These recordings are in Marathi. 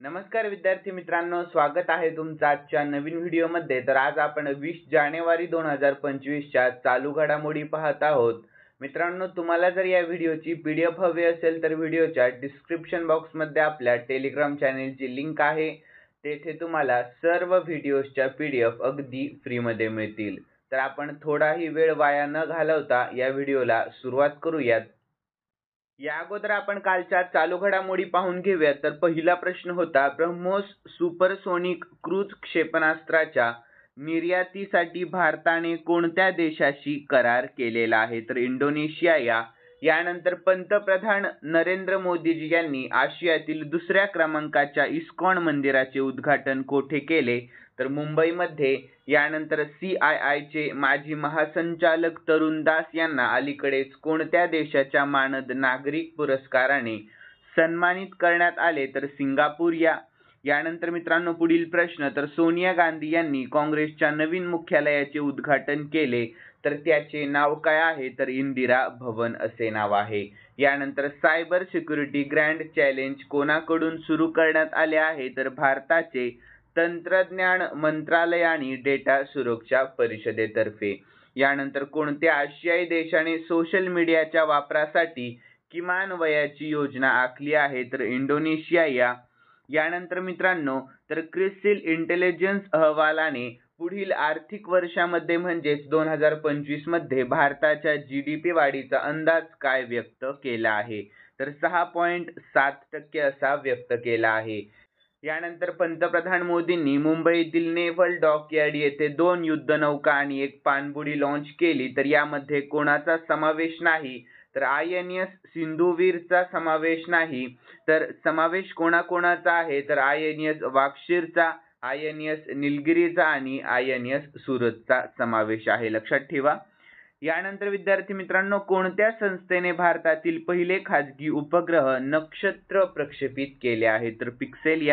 नमस्कार विद्यार्थी मित्रांनो, स्वागत आहे तुमचं आजच्या नवीन व्हिडिओमध्ये। तर आज आपण 20 जानेवारी 2025 च्या चालू घडामोडी पाहत आहोत। मित्रांनो, तुम्हाला जर या व्हिडिओची पीडीएफ हवी असेल तर व्हिडिओच्या डिस्क्रिप्शन बॉक्समध्ये आपल्या टेलिग्राम चॅनलची लिंक आहे। तेथे तुम्हाला सर्व व्हिडिओच्या पीडीएफ अगदी फ्रीमध्ये मिळतील। तर आपण थोडाही वेळ वाया न घालवता या व्हिडिओला सुरुवात करूयात। या अगोदर आपण कालच्या चालू घडामोडी पाहून घेऊया। तर पहिला प्रश्न होता, ब्रह्मोस सुपरसोनिक क्रूझ क्षेपणास्त्राच्या निर्यातीसाठी भारताने कोणत्या देशाशी करार केलेला आहे? तर इंडोनेशिया। यानंतर पंतप्रधान नरेंद्र मोदीजी यांनी आशियातील दुसऱ्या क्रमांकाच्या इस्कॉन मंदिराचे उद्घाटन कोठे केले? तर मुंबईमध्ये। यानंतर CIIचे माजी महासंचालक तरुण दास यांना अलीकडेच कोणत्या देशाच्या मानद नागरिक पुरस्काराने सन्मानित करण्यात आले? तर सिंगापूर। यानंतर मित्रांनो पुढील प्रश्न, तर सोनिया गांधी यांनी काँग्रेसच्या नवीन मुख्यालयाचे उद्घाटन केले, तर त्याचे नाव काय आहे? तर इंदिरा भवन असे नाव आहे। यानंतर सायबर सिक्युरिटी ग्रँड चॅलेंज कोणाकडून सुरू करण्यात आले आहे? तर भारताचे तंत्रज्ञान मंत्रालय आणि डेटा सुरक्षा परिषदेतर्फे। यानंतर कोणत्या आशियाई देशाने सोशल मीडियाच्या वापरासाठी किमान वयाची योजना आखली आहे? तर इंडोनेशिया। यानंतर मित्रांनो, तर क्रिसिल इंटेलिजन्स अहवालाने पुढील आर्थिक वर्षामध्ये म्हणजेच 2025 मध्ये भारताच्या GDP वाढीचा अंदाज काय व्यक्त केला आहे? तर 6.7% असा व्यक्त केला आहे। यानंतर पंतप्रधान मोदींनी मुंबईतील नेव्हल डॉकयार्ड येथे 2 युद्धनौका आणि 1 पाणबुडी लॉन्च केली, तर यामध्ये कोणाचा समावेश नाही? तर INS सिंधुवीरचा समावेश नाही। तर समावेश कोणाकोणाचा आहे? तर INS वाक्षीरचा, INS निलगिरीचा आणि INS सूरजचा समावेश आहे, लक्षात ठेवा। यानंतर विद्यार्थी मित्रांनो, कोणत्या संस्थेने भारतातील पहिले खाजगी उपग्रह नक्षत्र प्रक्षेपित केले आहे? तर पिक्सेल।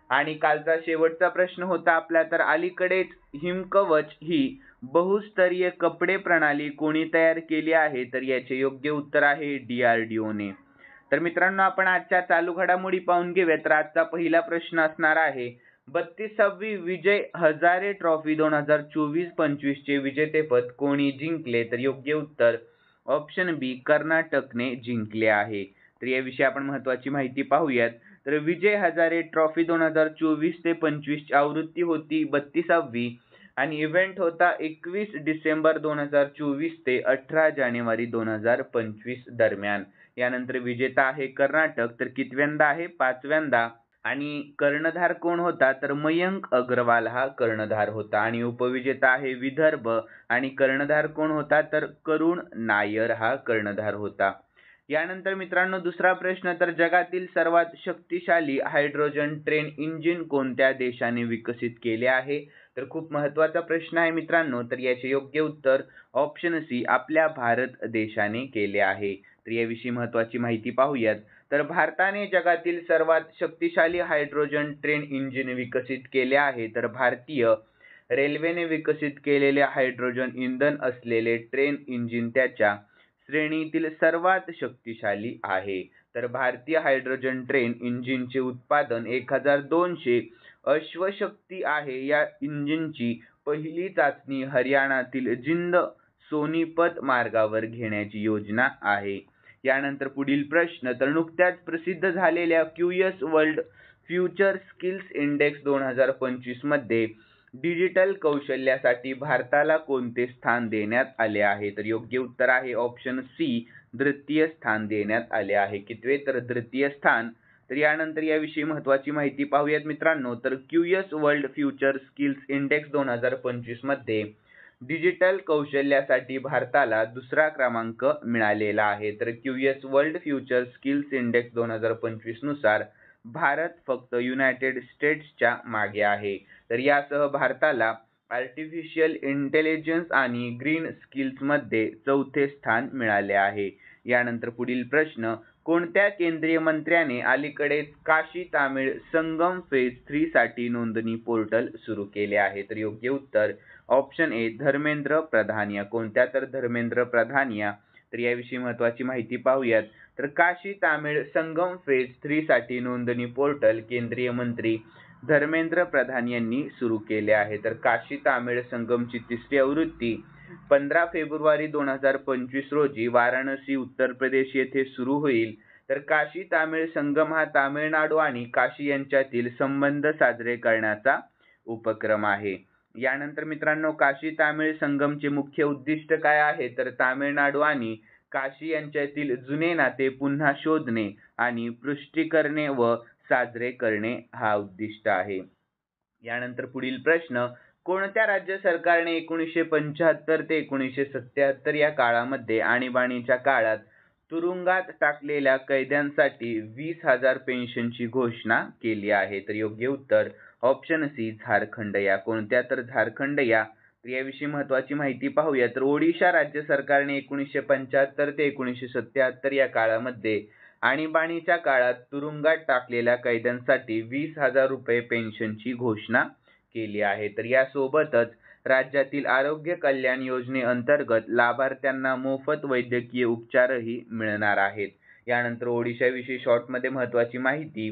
आणि कालचा शेवटचा प्रश्न होता आपला, तर अलीकडेच हिमकवच ही बहुस्तरीय कपडे प्रणाली कोणी तयार केली आहे? तर याचे योग्य उत्तर आहे DRDO ने। तर मित्रांनो, आपण आजच्या चालू घडामोडी पाहून घेऊया। तर आजचा पहिला प्रश्न असणार आहे, 32वी विजय हजारे ट्रॉफी 2024-25 चे विजेतेपद कोणी जिंकले? तर योग्य उत्तर ऑप्शन बी, कर्नाटकने जिंकले आहे। तर याविषयी आपण महत्त्वाची माहिती पाहूयात। तर विजय हजारे ट्रॉफी 2024 ते 25 ची आवृत्ती होती 32वी आणि इव्हेंट होता 21 डिसेंबर 2024 ते 18 जानेवारी 2025 दरम्यान। यानंतर विजेता आहे कर्नाटक, तर कितव्यांदा आहे? 5व्यांदा। आणि कर्णधार कोण होता? तर मयंक अग्रवाल हा कर्णधार होता। आणि उपविजेता आहे विदर्भ आणि कर्णधार कोण होता? तर करुण नायर हा कर्णधार होता। यानंतर मित्रांनो दुसरा प्रश्न, तर जगातील सर्वात शक्तिशाली हायड्रोजन ट्रेन इंजिन कोणत्या देशाने विकसित केले आहे? तर खूप महत्त्वाचा प्रश्न आहे मित्रांनो। तर याचे योग्य उत्तर ऑप्शन सी, आपल्या भारत देशाने केले आहे। तर याविषयी महत्त्वाची माहिती पाहूयात। तर भारताने जगातील सर्वात शक्तिशाली हायड्रोजन ट्रेन इंजिन विकसित केले आहे। तर भारतीय रेल्वेने विकसित केलेले हायड्रोजन इंधन असलेले ट्रेन इंजिन त्याच्या श्रेणीतील सर्वात शक्तिशाली आहे। तर भारतीय हायड्रोजन ट्रेन इंजिनचे उत्पादन 1200 अश्वशक्ती आहे। या इंजिनची पहिली चाचणी हरियाणातील जिंद सोनीपत मार्गावर घेण्याची योजना आहे। यानंतर पुढील प्रश्न, तर नुकत्याच प्रसिद्ध झालेल्या QS world future skills index 2025 मध्ये डिजिटल कौशल्यासाठी भारताला कोणते स्थान देण्यात आले आहे? तर योग्य उत्तर आहे ऑप्शन सी, द्वितीय स्थान देण्यात आले आहे। कितवे? तर द्वितीय स्थान। तर यानंतर याविषयी महत्त्वाची माहिती पाहूयात मित्रांनो। तर QS world future skills index 2025 मध्ये डिजिटल कौशल्यासाठी भारताला दुसरा क्रमांक मिळालेला आहे। तर QS world future skills index 2025 नुसार भारत फक्त युनायटेड स्टेट्सच्या मागे आहे। तर यासह भारताला आर्टिफिशियल इंटेलिजन्स आणि ग्रीन स्किल्स मध्ये 4थे स्थान मिळाले आहे। यानंतर पुढील प्रश्न, कोणत्या केंद्रीय मंत्र्याने अलीकडेच काशी तामिळ संगम फेज 3 साठी नोंदणी पोर्टल सुरू केले आहे? तर योग्य उत्तर ऑप्शन ए, धर्मेंद्र प्रधान। कोणत्या? तर धर्मेंद्र प्रधान। तर याविषयी महत्त्वाची माहिती पाहूयात। तर काशी तामिळ संगम फेज 3 साठी नोंदणी पोर्टल केंद्रीय मंत्री धर्मेंद्र प्रधान यांनी सुरू केले आहे। तर काशी तामिळ संगमची तिसरी आवृत्ती 15 फेब्रुवारी 2025 रोजी वाराणसी उत्तर प्रदेश येथे सुरू होईल। तर काशी तामिळ संगम हा तामिळनाडू आणि काशी यांच्यातील संबंध साजरे करण्याचा उपक्रम आहे। यानंतर मित्रांनो, काशी तामिळ संगमचे मुख्य उद्दिष्ट काय आहे, तर तामिळनाडू आणि काशी यांच्यातील जुने नाते पुन्हा शोधणे आणि पुष्टी करणे व साजरे करणे हा उद्दिष्ट आहे। यानंतर पुढील प्रश्न, कोणत्या राज्य सरकारने 1975 ते 1977 या काळामध्ये आणीबाणीच्या काळात तुरुंगात टाकलेल्या कैद्यांसाठी 20,000 पेन्शनची घोषणा केली आहे? तर योग्य उत्तर ऑप्शन सी झारखंड या कोणत्या, तर झारखंड या। तर याविषयी महत्त्वाची माहिती पाहूया। तर ओडिशा राज्य सरकारने 1975 ते 1977 या काळामध्ये आणीबाणीच्या काळात तुरुंगात टाकलेल्या कैद्यांसाठी 20,000 रुपये पेन्शनची घोषणा केली आहे। तर यासोबतच राज्यातील आरोग्य कल्याण योजनेअंतर्गत लाभार्थ्यांना मोफत वैद्यकीय उपचारही मिळणार आहेत। यानंतर ओडिशाविषयी शॉर्टमध्ये महत्त्वाची माहिती,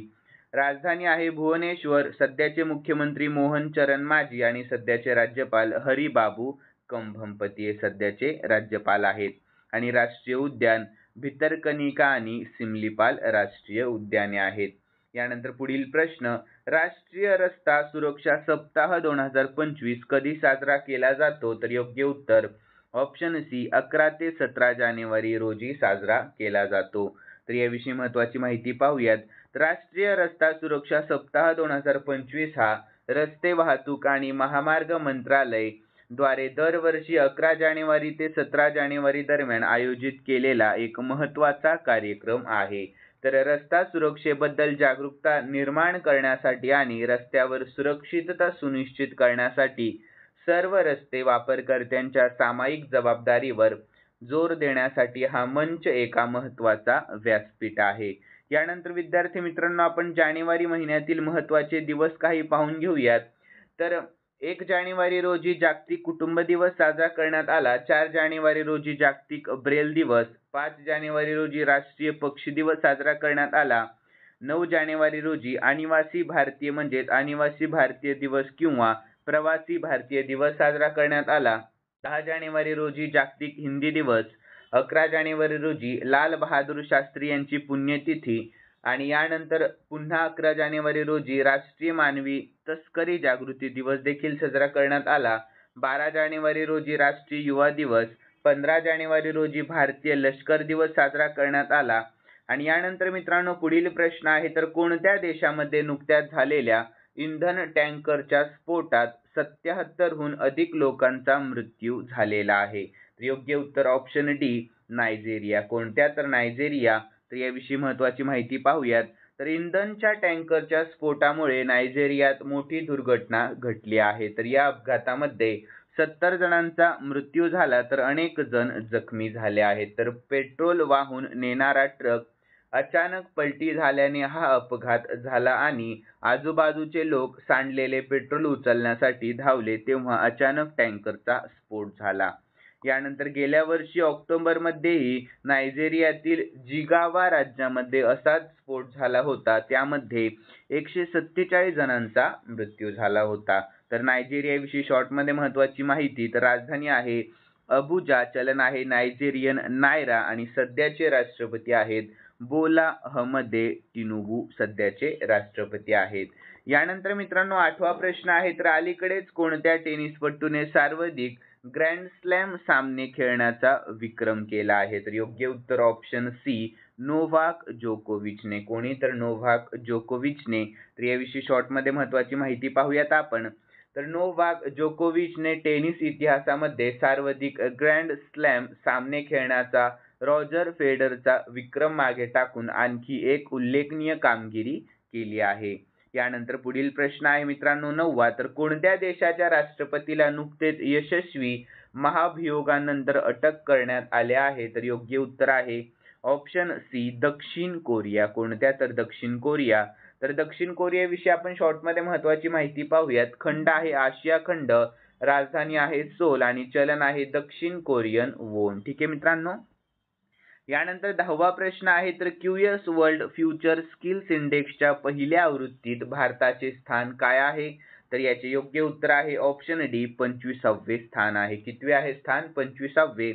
राजधानी आहे भुवनेश्वर, सध्याचे मुख्यमंत्री मोहन चरण माझी आणि सध्याचे राज्यपाल हरिबाबू कंभमपती हे सध्याचे राज्यपाल आहेत। आणि राष्ट्रीय उद्यान भितरकनिका आणि सिमलीपाल राष्ट्रीय उद्याने आहेत। यानंतर पुढील प्रश्न, राष्ट्रीय रस्ता सुरक्षा सप्ताह 2025 कधी साजरा केला जातो? तर योग्य उत्तर ऑप्शन सी 11 ते 17 जानेवारी रोजी साजरा केला जातो। तर याविषयी महत्त्वाची माहिती पाहूयात। राष्ट्रीय रस्ता सुरक्षा सप्ताह 2025 हा रस्ते वाहतूक आणि महामार्ग मंत्रालय द्वारे दरवर्षी 11 जानेवारी ते 17 जानेवारी दरम्यान आयोजित केलेला एक महत्त्वाचा कार्यक्रम आहे। तर रस्ता सुरक्षेबद्दल जागरूकता निर्माण करण्यासाठी आणि रस्त्यावर सुरक्षितता सुनिश्चित करण्यासाठी सर्व रस्ते वापरकर्त्यांच्या सामायिक जबाबदारीवर जोर देण्यासाठी हा मंच एका महत्त्वाचा व्यासपीठ आहे। यानंतर विद्यार्थी मित्रांनो, आपण जानेवारी महिन्यातील महत्त्वाचे दिवस काही पाहून घेऊयात। तर 1 जानेवारी रोजी जागतिक कुटुंब दिवस साजरा करण्यात आला। 4 जानेवारी रोजी जागतिक ब्रेल दिवस, 5 जानेवारी रोजी राष्ट्रीय पक्षी दिवस साजरा करण्यात आला। 9 जानेवारी रोजी अनिवासी भारतीय म्हणजेच अनिवासी भारतीय दिवस किंवा प्रवासी भारतीय दिवस साजरा करण्यात आला। 10 जानेवारी रोजी जागतिक हिंदी दिवस, 11 जानेवारी रोजी लाल बहादूर शास्त्री यांची पुण्यतिथी आणि यानंतर पुन्हा 11 जानेवारी रोजी राष्ट्रीय मानवी तस्करी जागृती दिवस देखील साजरा करण्यात आला। 12 जानेवारी रोजी राष्ट्रीय युवा दिवस, 15 जानेवारी रोजी भारतीय लष्कर दिवस साजरा करण्यात आला। आणि यानंतर मित्रांनो, पुढील प्रश्न आहे, तर कोणत्या देशामध्ये नुकत्याच झालेल्या इंधन टँकरच्या स्फोटात 77हून अधिक लोकांचा मृत्यू झालेला आहे? योग्य उत्तर ऑप्शन डी नायजेरिया कोणत्या, तर नायजेरिया। तर याविषयी महत्त्वाची माहिती पाहूयात। तर इंधनच्या टँकरच्या स्फोटामुळे नायजेरियात मोठी दुर्घटना घडली आहे। तर या अपघातामध्ये 70 जणांचा मृत्यू झाला तर अनेक जण जखमी झाले आहेत। तर पेट्रोल वाहून नेणारा ट्रक अचानक पलटी झाल्याने हा अपघात झाला आणि आजूबाजूचे लोक सांडलेले पेट्रोल उचलण्यासाठी धावले तेव्हा अचानक टँकरचा स्फोट झाला। यानंतर गेल्या वर्षी ऑक्टोबरमध्येही नायजेरियातील जिगावा राज्यामध्ये असाच स्फोट झाला होता, त्यामध्ये 147 जणांचा मृत्यू झाला होता। तर नायजेरियाविषयी शॉर्टमध्ये महत्त्वाची माहिती, तर राजधानी आहे अबुजा, चलन आहे नायजेरियन नायरा आणि सध्याचे राष्ट्रपती आहेत बोला अहमद टिनुबू सध्याचे राष्ट्रपती आहेत। यानंतर मित्रांनो, 8वा प्रश्न आहे, तर अलीकडेच कोणत्या टेनिसपटूने सर्वाधिक ग्रँड स्लॅम सामने खेळण्याचा विक्रम केला आहे? तर योग्य उत्तर ऑप्शन सी नोव्हाक जोकोविचने कोणी, तर नोव्हाक जोकोविचने। तर याविषयी शॉर्टमध्ये महत्त्वाची माहिती पाहूयात आपण। तर नोव्हाक जोकोविचने टेनिस इतिहासामध्ये सर्वाधिक ग्रँड स्लॅम सामने खेळण्याचा रॉजर फेडररचा विक्रम मागे टाकून आणखी एक उल्लेखनीय कामगिरी केली आहे। यानंतर पुढील प्रश्न आहे मित्रांनो 9वा, तर कोणत्या देशाच्या राष्ट्रपतीला नुकतेच यशस्वी महाभियोगानंतर अटक करण्यात आले आहे? तर योग्य उत्तर आहे ऑप्शन सी दक्षिण कोरिया कोणत्या, तर दक्षिण कोरिया। तर दक्षिण कोरियाविषयी आपण शॉर्टमध्ये महत्त्वाची माहिती पाहूयात। खंड आहे आशिया खंड, राजधानी आहे सोल आणि चलन आहे दक्षिण कोरियन वॉन। ठीक आहे मित्रांनो। यानंतर 10वा प्रश्न आहे तर क्यूएस वर्ल्ड फ्युचर स्किल्स इंडेक्सच्या पहिल्या आवृत्तीत भारताचे स्थान काय आहे? तर याचे योग्य उत्तर आहे ऑप्शन डी 25वे स्थान आहे. कितवे आहे स्थान? 25वे.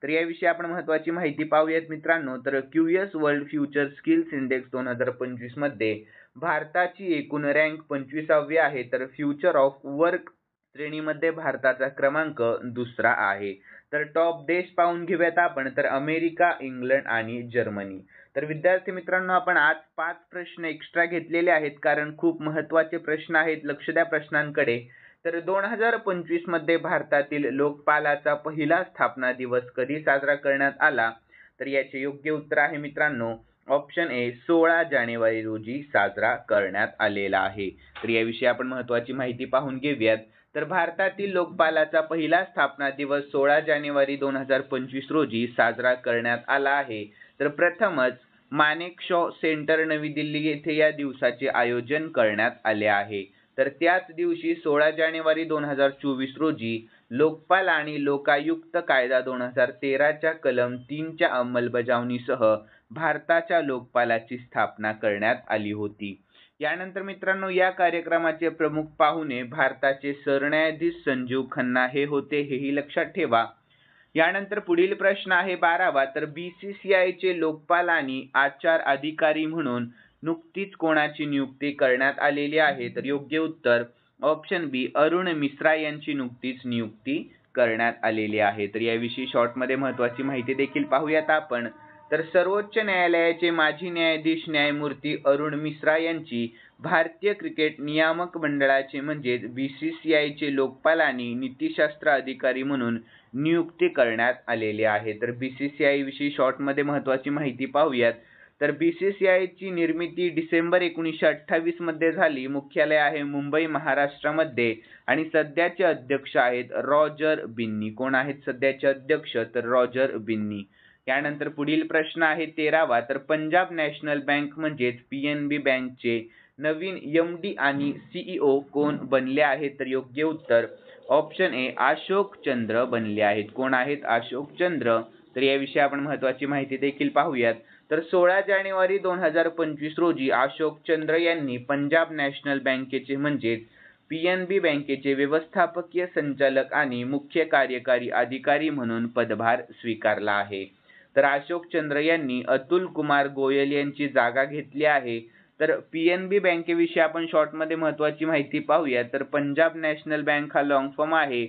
तर याविषयी आपण महत्त्वाची माहिती पाहूयात मित्रांनो. तर QS world future skills index 2025 मध्ये भारताची एकूण रँक 25वी आहे. तर फ्युचर ऑफ वर्क श्रेणीमध्ये भारताचा क्रमांक दुसरा आहे. तर टॉप देश पाहून घेऊयात आपण. तर अमेरिका, इंग्लंड आणि जर्मनी. तर विद्यार्थी मित्रांनो, आपण आज 5 प्रश्न एक्स्ट्रा घेतलेले आहेत कारण खूप महत्त्वाचे प्रश्न आहेत. लक्ष द्या प्रश्नांकडे. तर 2025 मध्ये भारतातील लोकपालाचा पहिला स्थापना दिवस कधी साजरा करण्यात आला? तर याचे योग्य उत्तर आहे मित्रांनो ऑप्शन ए 16 जानेवारी रोजी साजरा करण्यात आलेला आहे. तर याविषयी आपण महत्त्वाची माहिती पाहून घेऊयात. तर भारतातील लोकपालाचा पहिला स्थापना दिवस 16 जानेवारी 2025 रोजी साजरा करण्यात आला आहे. तर प्रथमच मानेकशॉ सेंटर नवी दिल्ली येथे या दिवसाचे आयोजन करण्यात आले आहे. तर त्याच दिवशी 16 जानेवारी 2024 रोजी लोकपाल आणि लोकायुक्त कायदा 2013च्या कलम 3च्या अंमलबजावणीसह भारताच्या लोकपालाची स्थापना करण्यात आली होती. यानंतर मित्रांनो, या कार्यक्रमाचे प्रमुख पाहुणे भारताचे सरन्यायाधीश संजीव खन्ना हे होते, हेही लक्षात ठेवा. यानंतर पुढील प्रश्न आहे 12वा. तर BCCI चे लोकपाल आणि आचार अधिकारी म्हणून नुकतीच कोणाची नियुक्ती करण्यात आलेली आहे? तर योग्य उत्तर ऑप्शन बी अरुण मिश्रा यांची नुकतीच नियुक्ती करण्यात आलेली आहे. तर याविषयी शॉर्टमध्ये महत्त्वाची माहिती देखील पाहूयात आपण. तर सर्वोच्च न्यायालयाचे माजी न्यायाधीश न्यायमूर्ती अरुण मिश्रा यांची भारतीय क्रिकेट नियामक मंडळाचे म्हणजेच BCCI चे लोकपाल आणि नीतिशास्त्र अधिकारी म्हणून नियुक्ती करण्यात आलेली आहे. तर BCCI विषयी शॉर्टमध्ये महत्त्वाची माहिती पाहूयात. तर BCCI ची निर्मिती डिसेंबर 1928 मध्ये झाली. मुख्यालय आहे मुंबई, महाराष्ट्रामध्ये आणि सध्याचे अध्यक्ष आहेत रॉजर बिन्नी. कोण आहेत सध्याचे अध्यक्ष? तर रॉजर बिन्नी. यानंतर पुढील प्रश्न आहे 13वा. तर पंजाब नॅशनल बँक म्हणजेच PNB बँकचे नवीन MD आणि CEO कोण बनले आहेत? तर योग्य उत्तर ऑप्शन ए अशोक चंद्र बनले आहेत. कोण आहेत? अशोक चंद्र. तर याविषयी आपण महत्त्वाची माहिती देखील पाहूयात. तर 16 जानेवारी 2025 रोजी अशोक चंद्र यांनी पंजाब नॅशनल बँकेचे म्हणजेच PNB बँकेचे व्यवस्थापकीय संचालक आणि मुख्य कार्यकारी अधिकारी म्हणून पदभार स्वीकारला आहे. तर अशोक चंद्र यांनी अतुल कुमार गोयल यांची जागा घेतली आहे. तर PNB बँकेविषयी आपण शॉर्टमध्ये महत्त्वाची माहिती पाहूया. तर पंजाब नॅशनल बँक हा लॉंग फॉर्म आहे.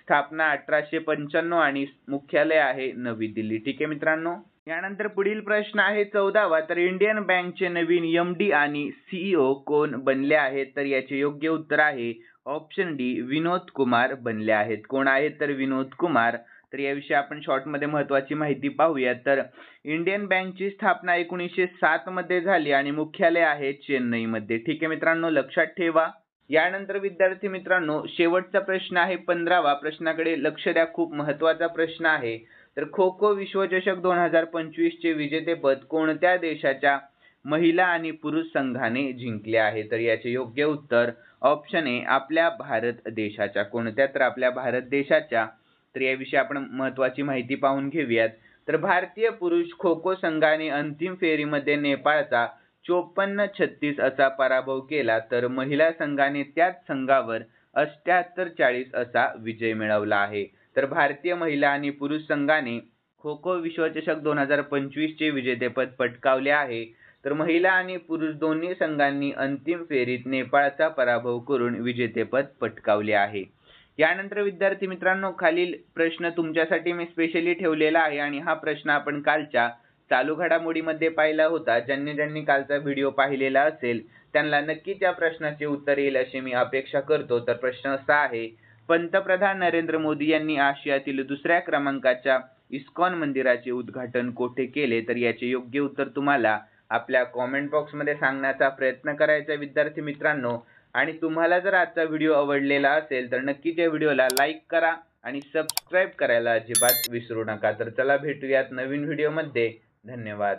स्थापना 1895 आणि मुख्यालय आहे नवी दिल्ली. ठीक आहे मित्रांनो. यानंतर पुढील प्रश्न आहे 14वा. तर इंडियन बँकचे नवीन MD आणि CEO कोण बनले आहेत? तर याचे योग्य उत्तर आहे ऑप्शन डी विनोद कुमार बनले आहेत. कोण आहेत? तर विनोद कुमार. तर याविषयी आपण शॉर्टमध्ये महत्त्वाची माहिती पाहूया. तर इंडियन बँकची स्थापना 1907 मध्ये झाली आणि मुख्यालय आहे चेन्नईमध्ये. ठीक आहे मित्रांनो, लक्षात ठेवा. यानंतर विद्यार्थी मित्रांनो, शेवटचा प्रश्न आहे 15वा. प्रश्नाकडे लक्ष द्या, खूप महत्त्वाचा प्रश्न आहे. तर खो खो विश्वचषक 2025 चे विजेतेपद कोणत्या देशाच्या महिला आणि पुरुष संघाने जिंकले आहे? तर याचे योग्य उत्तर ऑप्शन ए आपल्या भारत देशाच्या. कोणत्या? तर आपल्या भारत देशाच्या. तर याविषयी आपण महत्त्वाची माहिती पाहून घेऊयात. तर भारतीय पुरुष खो खो संघाने अंतिम फेरीमध्ये नेपाळचा 54-36 असा पराभव केला. तर महिला संघाने त्याच संघावर 78-40 असा विजय मिळवला आहे. तर भारतीय महिला आणि पुरुष संघाने खो खो विश्वचषक 2025 चे विजेतेपद पटकावले आहे. तर महिला आणि पुरुष दोन्ही संघांनी अंतिम फेरीत नेपाळचा पराभव करून विजेतेपद पटकावले आहे. यानंतर विद्यार्थी मित्रांनो, खालील प्रश्न तुमच्यासाठी मी स्पेशली ठेवलेला आहे आणि हा प्रश्न आपण कालच्या चालू घडामोडीमध्ये पाहिला होता. ज्यांनी कालचा व्हिडिओ पाहिलेला असेल त्यांना नक्कीच या प्रश्नाचे उत्तर येईल अशी मी अपेक्षा करतो. तर प्रश्न असा आहे, पंतप्रधान नरेंद्र मोदी यांनी आशियातील दुसऱ्या क्रमांकाच्या इस्कॉन मंदिराचे उद्घाटन कोठे केले? तर याचे योग्य उत्तर तुम्हाला आपल्या कॉमेंट बॉक्समध्ये सांगण्याचा प्रयत्न करायचा विद्यार्थी मित्रांनो. आणि तुम्हाला जर आजचा व्हिडिओ आवडलेला असेल तर नक्कीच या व्हिडिओला लाईक करा आणि सबस्क्राईब करायला अजिबात विसरू नका. तर चला भेटूयात नवीन व्हिडिओमध्ये. धन्यवाद.